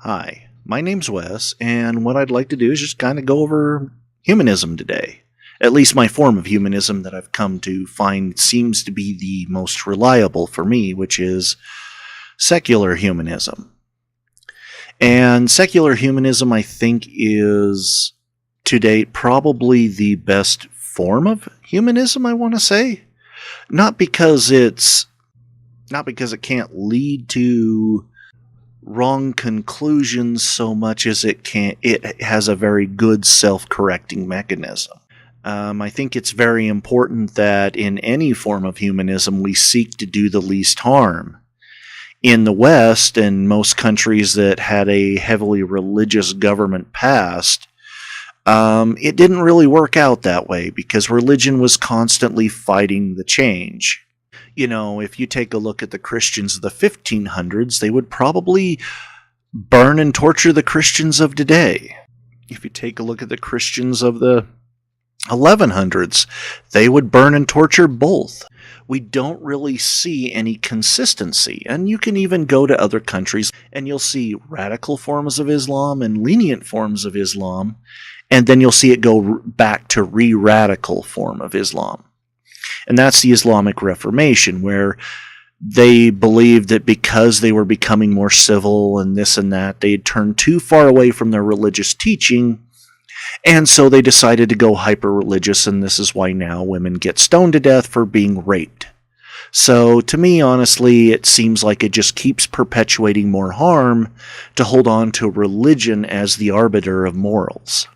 Hi, my name's Wes, and what I'd like to do is just kind of go over humanism today. At least my form of humanism that I've come to find seems to be the most reliable for me, which is secular humanism. And secular humanism, I think, is to date probably the best form of humanism, I want to say. Not because it can't lead to wrong conclusions so much as it has a very good self-correcting mechanism. I think it's very important that in any form of humanism we seek to do the least harm. In the West and most countries that had a heavily religious government past, it didn't really work out that way because religion was constantly fighting the change. You know, if you take a look at the Christians of the 1500s, they would probably burn and torture the Christians of today. If you take a look at the Christians of the 1100s, they would burn and torture both. We don't really see any consistency, and you can even go to other countries and you'll see radical forms of Islam and lenient forms of Islam, and then you'll see it go back to re-radical form of Islam. And that's the Islamic Reformation, where they believed that because they were becoming more civil and this and that, they had turned too far away from their religious teaching, and so they decided to go hyper-religious, and this is why now women get stoned to death for being raped. So, to me, honestly, it seems like it just keeps perpetuating more harm to hold on to religion as the arbiter of morals.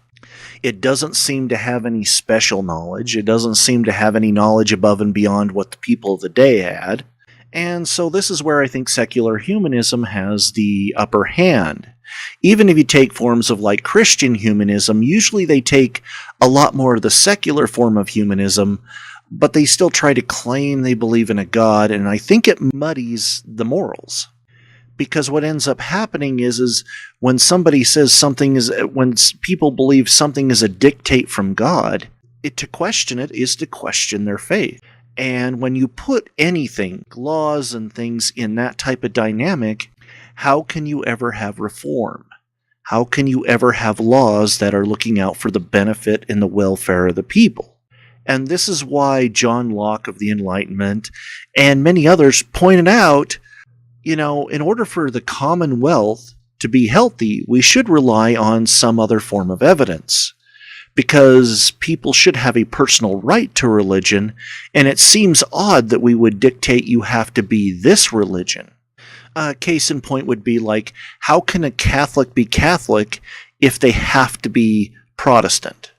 It doesn't seem to have any special knowledge. It doesn't seem to have any knowledge above and beyond what the people of the day had. And so this is where I think secular humanism has the upper hand. Even if you take forms of like Christian humanism, usually they take a lot more of the secular form of humanism, but they still try to claim they believe in a God, and I think it muddies the morals. Because what ends up happening is when somebody says when people believe something is a dictate from God, to question it is to question their faith. And when you put anything, laws and things in that type of dynamic, how can you ever have reform? How can you ever have laws that are looking out for the benefit and the welfare of the people? And this is why John Locke of the Enlightenment and many others pointed out, you know, in order for the commonwealth to be healthy, we should rely on some other form of evidence. Because people should have a personal right to religion, and it seems odd that we would dictate you have to be this religion. Case in point would be like, how can a Catholic be Catholic if they have to be Protestant?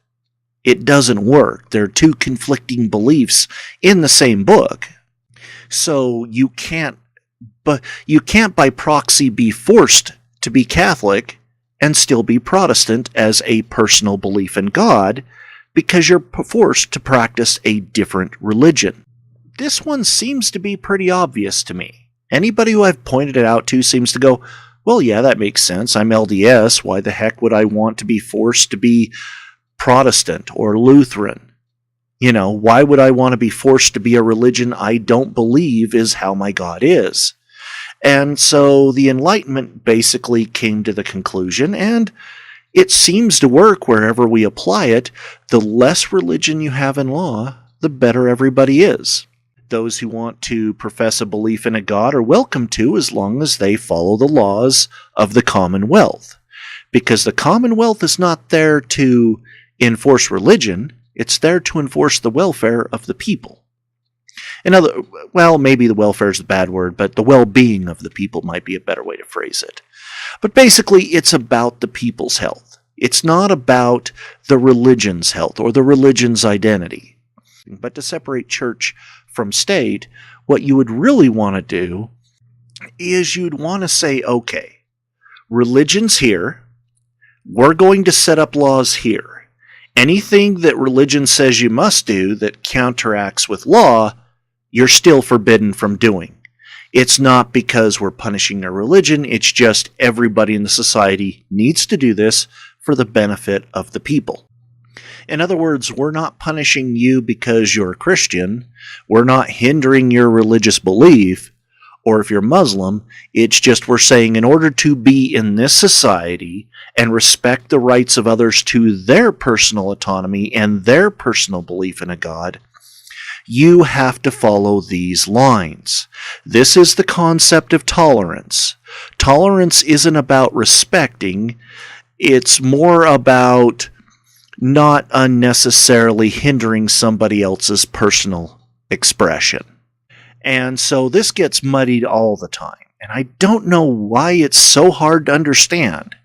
It doesn't work. There are two conflicting beliefs in the same book. So you can't by proxy be forced to be Catholic and still be Protestant as a personal belief in God, because you're forced to practice a different religion. This one seems to be pretty obvious to me. Anybody who I've pointed it out to seems to go, well, yeah, that makes sense. I'm LDS. Why the heck would I want to be forced to be Protestant or Lutheran? You know, why would I want to be forced to be a religion I don't believe is how my God is? And so the Enlightenment basically came to the conclusion, and it seems to work wherever we apply it. The less religion you have in law, the better everybody is. Those who want to profess a belief in a God are welcome to, as long as they follow the laws of the Commonwealth. Because the Commonwealth is not there to enforce religion, it's there to enforce the welfare of the people. Maybe the welfare is a bad word, but the well-being of the people might be a better way to phrase it. But basically, it's about the people's health. It's not about the religion's health or the religion's identity. But to separate church from state, what you would really want to do is you'd want to say, okay, religion's here. We're going to set up laws here. Anything that religion says you must do that counteracts with law, you're still forbidden from doing. It's not because we're punishing their religion, it's just everybody in the society needs to do this for the benefit of the people. In other words, we're not punishing you because you're a Christian, we're not hindering your religious belief, Or if you're Muslim, it's just we're saying in order to be in this society and respect the rights of others to their personal autonomy and their personal belief in a God, you have to follow these lines. This is the concept of tolerance. Tolerance isn't about respecting, it's more about not unnecessarily hindering somebody else's personal expression. And so this gets muddied all the time, and I don't know why it's so hard to understand.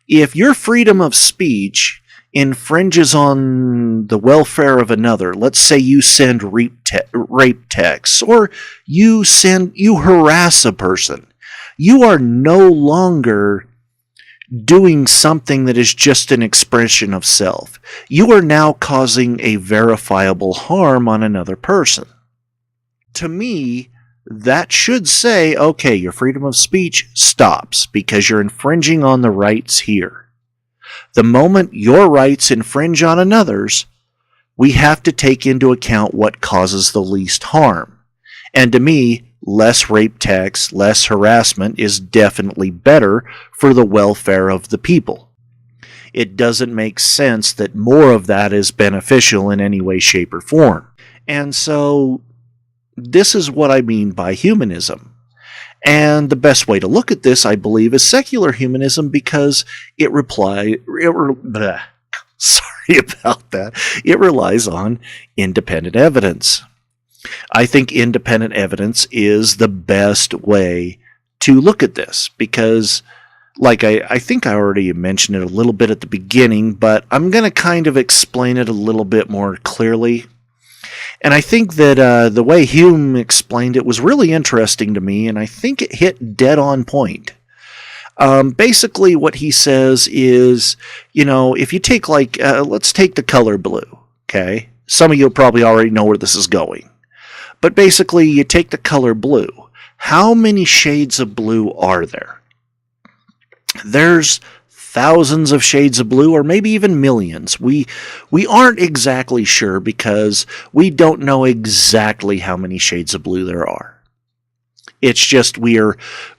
If your freedom of speech infringes on the welfare of another, let's say you send rape texts, or you harass a person, you are no longer doing something that is just an expression of self. You are now causing a verifiable harm on another person. To me, that should say, okay, your freedom of speech stops because you're infringing on the rights here. The moment your rights infringe on another's, we have to take into account what causes the least harm. And to me, less rape texts, less harassment is definitely better for the welfare of the people. It doesn't make sense that more of that is beneficial in any way, shape, or form. And so, this is what I mean by humanism. And the best way to look at this, I believe, is secular humanism because it relies on independent evidence. I think independent evidence is the best way to look at this because, like I think I already mentioned it a little bit at the beginning, but I'm going to kind of explain it a little bit more clearly. And I think that the way Hume explained it was really interesting to me, and I think it hit dead on point. Basically, what he says is, if you take let's take the color blue, okay? Some of you probably already know where this is going. But basically, you take the color blue. How many shades of blue are there? There's thousands of shades of blue, or maybe even millions. We aren't exactly sure because we don't know exactly how many shades of blue there are. It's just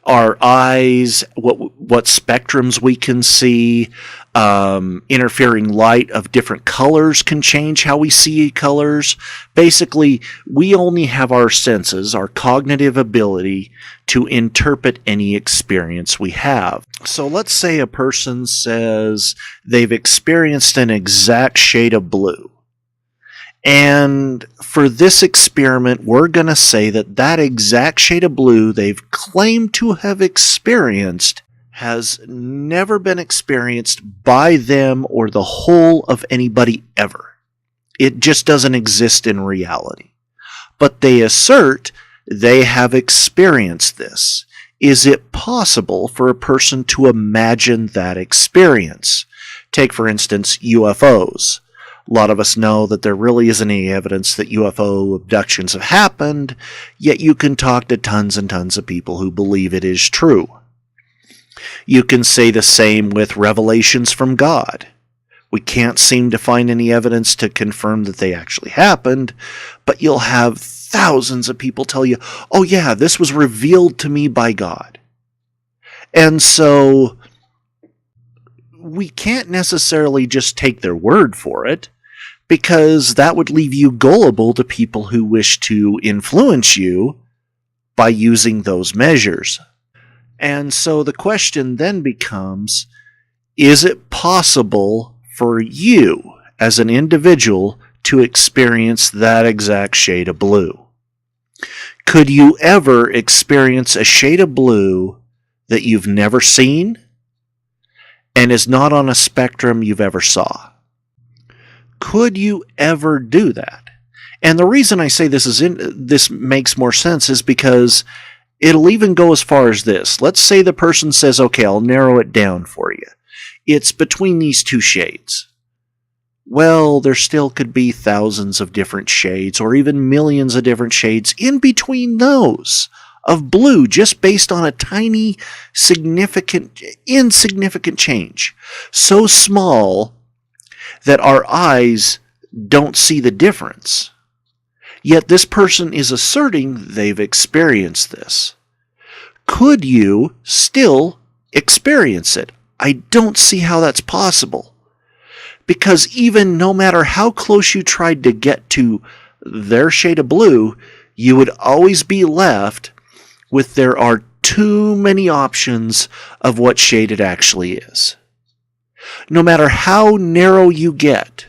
our eyes, what spectrums we can see, interfering light of different colors can change how we see colors. Basically, we only have our senses, our cognitive ability to interpret any experience we have. So let's say a person says they've experienced an exact shade of blue. And for this experiment, we're going to say that exact shade of blue they've claimed to have experienced has never been experienced by them or the whole of anybody ever. It just doesn't exist in reality. But they assert they have experienced this. Is it possible for a person to imagine that experience? Take, for instance, UFOs. A lot of us know that there really isn't any evidence that UFO abductions have happened, yet you can talk to tons and tons of people who believe it is true. You can say the same with revelations from God. We can't seem to find any evidence to confirm that they actually happened, but you'll have thousands of people tell you, oh yeah, this was revealed to me by God. And so we can't necessarily just take their word for it, because that would leave you gullible to people who wish to influence you by using those measures. And so the question then becomes, is it possible for you as an individual to experience that exact shade of blue? Could you ever experience a shade of blue that you've never seen and is not on a spectrum you've ever saw? Could you ever do that? And the reason I say this makes more sense is because it'll even go as far as this. Let's say the person says, okay, I'll narrow it down for you. It's between these two shades. Well, there still could be thousands of different shades or even millions of different shades in between those of blue just based on a tiny, insignificant change. So small that our eyes don't see the difference. Yet this person is asserting they've experienced this. could you still experience it? I don't see how that's possible. Because even no matter how close you tried to get to their shade of blue, you would always be left with there are too many options of what shade it actually is. No matter how narrow you get,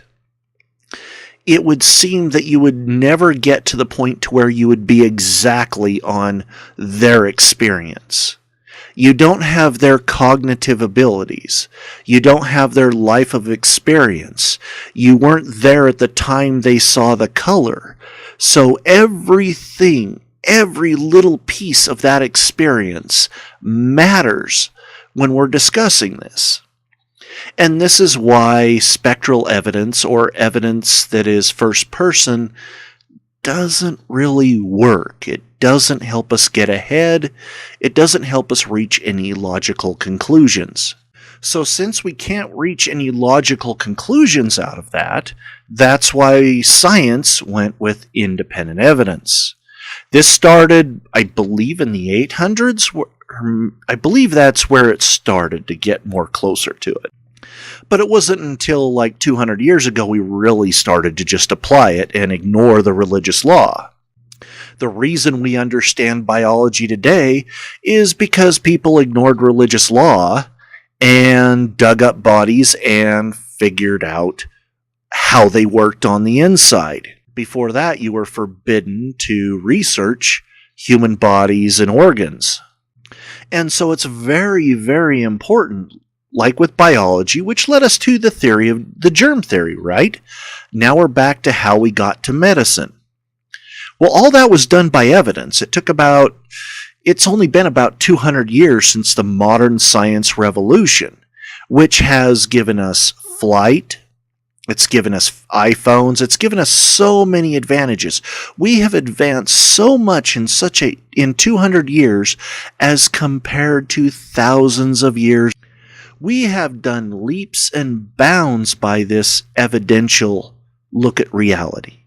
it would seem that you would never get to the point to where you would be exactly on their experience. You don't have their cognitive abilities. You don't have their life of experience. You weren't there at the time they saw the color. So everything, every little piece of that experience matters when we're discussing this. And this is why spectral evidence, or evidence that is first person, doesn't really work. It doesn't help us get ahead. It doesn't help us reach any logical conclusions. So since we can't reach any logical conclusions out of that, that's why science went with independent evidence. This started, I believe, in the 800s. I believe that's where it started to get more closer to it. But it wasn't until like 200 years ago we really started to just apply it and ignore the religious law. The reason we understand biology today is because people ignored religious law and dug up bodies and figured out how they worked on the inside. Before that, you were forbidden to research human bodies and organs. And so it's very, very important, like with biology, which led us to the theory of the germ theory, right? Now we're back to how we got to medicine. Well, all that was done by evidence. It's only been about 200 years since the modern science revolution, which has given us flight, it's given us iPhones, it's given us so many advantages. We have advanced so much in 200 years as compared to thousands of years. We have done leaps and bounds by this evidential look at reality.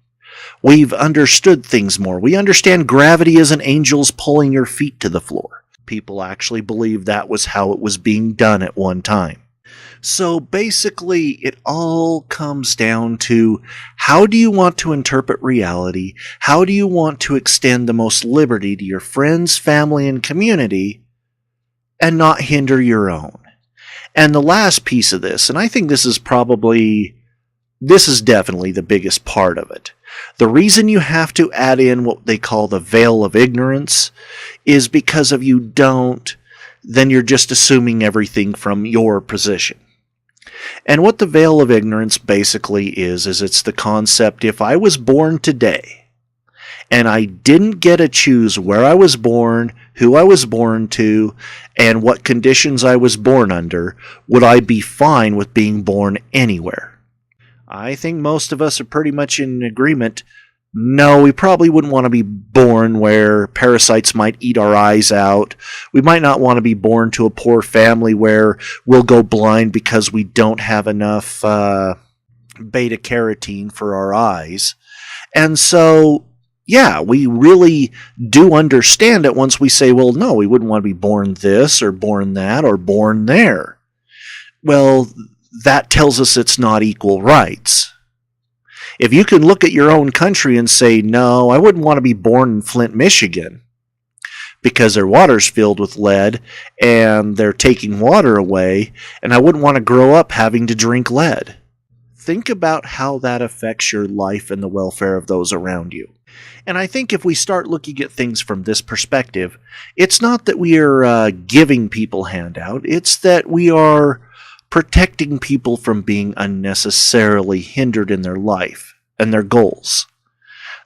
We've understood things more. We understand gravity isn't angels pulling your feet to the floor. People actually believe that was how it was being done at one time. So basically, it all comes down to, how do you want to interpret reality? How do you want to extend the most liberty to your friends, family, and community and not hinder your own? And the last piece of this, and I think this is definitely the biggest part of it. The reason you have to add in what they call the veil of ignorance is because if you don't, then you're just assuming everything from your position. And what the veil of ignorance basically is it's the concept, if I was born today, and I didn't get to choose where I was born, who I was born to, and what conditions I was born under, would I be fine with being born anywhere? I think most of us are pretty much in agreement. No, we probably wouldn't want to be born where parasites might eat our eyes out. We might not want to be born to a poor family where we'll go blind because we don't have enough beta carotene for our eyes. And so, yeah, we really do understand it once we say, well, no, we wouldn't want to be born this or born that or born there. Well, that tells us it's not equal rights. If you can look at your own country and say, no, I wouldn't want to be born in Flint, Michigan, because their water's filled with lead and they're taking water away, and I wouldn't want to grow up having to drink lead. Think about how that affects your life and the welfare of those around you. And I think if we start looking at things from this perspective, it's not that we are giving people handout, it's that we are protecting people from being unnecessarily hindered in their life and their goals.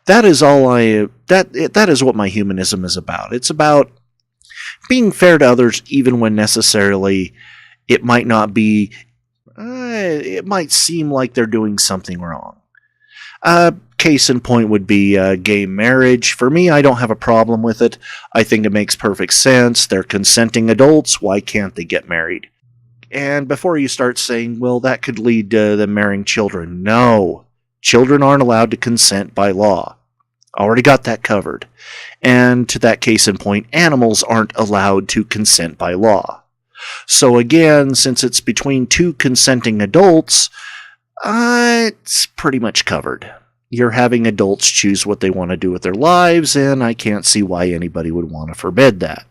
That is that is what my humanism is about. It's about being fair to others even when necessarily it might not be, it might seem like they're doing something wrong. Case in point would be gay marriage. For me, I don't have a problem with it. I think it makes perfect sense. They're consenting adults. Why can't they get married? And before you start saying, well, that could lead to them marrying children. No, children aren't allowed to consent by law. Already got that covered. And to that case in point, animals aren't allowed to consent by law. So again, since it's between two consenting adults, it's pretty much covered. You're having adults choose what they want to do with their lives, and I can't see why anybody would want to forbid that.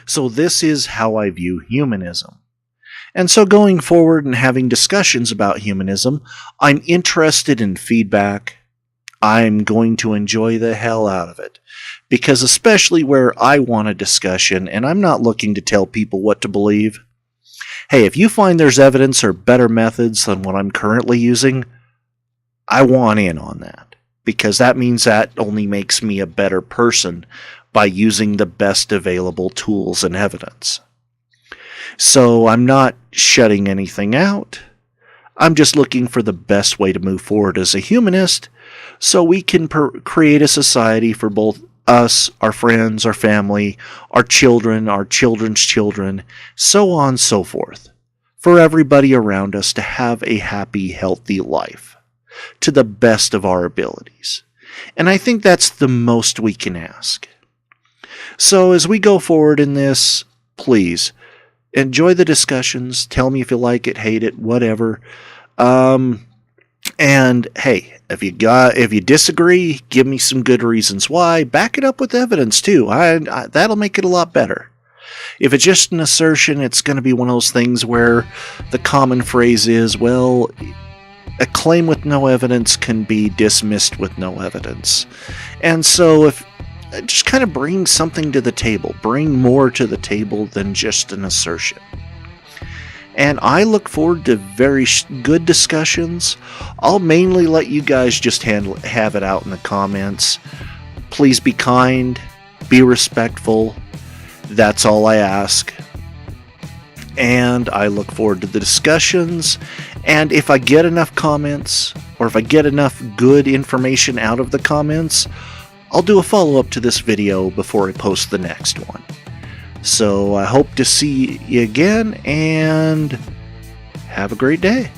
So this is how I view humanism. And so going forward and having discussions about humanism, I'm interested in feedback. I'm going to enjoy the hell out of it. Because especially where I want a discussion, and I'm not looking to tell people what to believe. Hey, if you find there's evidence or better methods than what I'm currently using, I want in on that. Because that means that only makes me a better person by using the best available tools and evidence. So I'm not shutting anything out. I'm just looking for the best way to move forward as a humanist so we can create a society for both us, our friends, our family, our children, our children's children, so on and so forth, for everybody around us to have a happy, healthy life to the best of our abilities. And I think that's the most we can ask. So as we go forward in this, please enjoy the discussions. Tell me if you like it, hate it, whatever. And hey, if you disagree, give me some good reasons why. Back it up with evidence too. That'll make it a lot better. If it's just an assertion, it's going to be one of those things where the common phrase is, well, a claim with no evidence can be dismissed with no evidence. And so if just kind of bring something to the table, bring more to the table than just an assertion. And I look forward to very good discussions. I'll mainly let you guys just have it out in the comments. Please be kind, be respectful. That's all I ask. And I look forward to the discussions. And if I get enough comments, or if I get enough good information out of the comments, I'll do a follow-up to this video before I post the next one. So I hope to see you again, and have a great day.